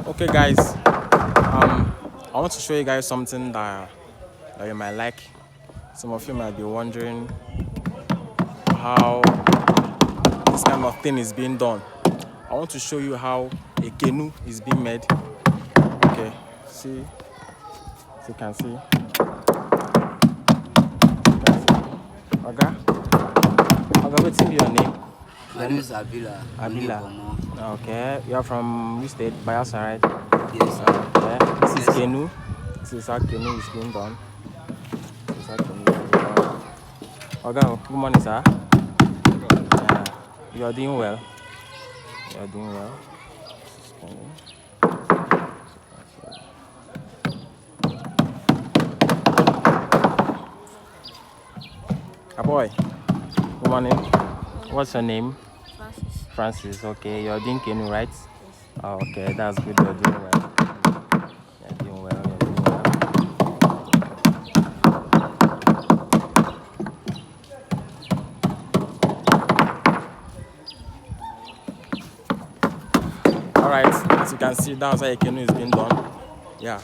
Okay, guys. I want to show you guys something that you might like. Some of you might be wondering how this kind of thing is being done. I want to show you how a canoe is being made. Okay, see, as you can see. Oga, what's your name? My name is Abila. Abila. Okay, you are from which state? Bayelsa, right? Yes, sir. Okay, this is canoe. This is how canoe is being done. This is how canoe is being done. Oga, good morning, sir. Yeah, you are doing well. You are doing well. This is canoe. Boy, good morning. What's your name? Francis. Francis. Okay, you're doing canoe, right? Yes. Oh, okay, that's good. You're doing well. You're doing well. You're doing well. All right, as you can see, that's how a canoe is being done. Yeah.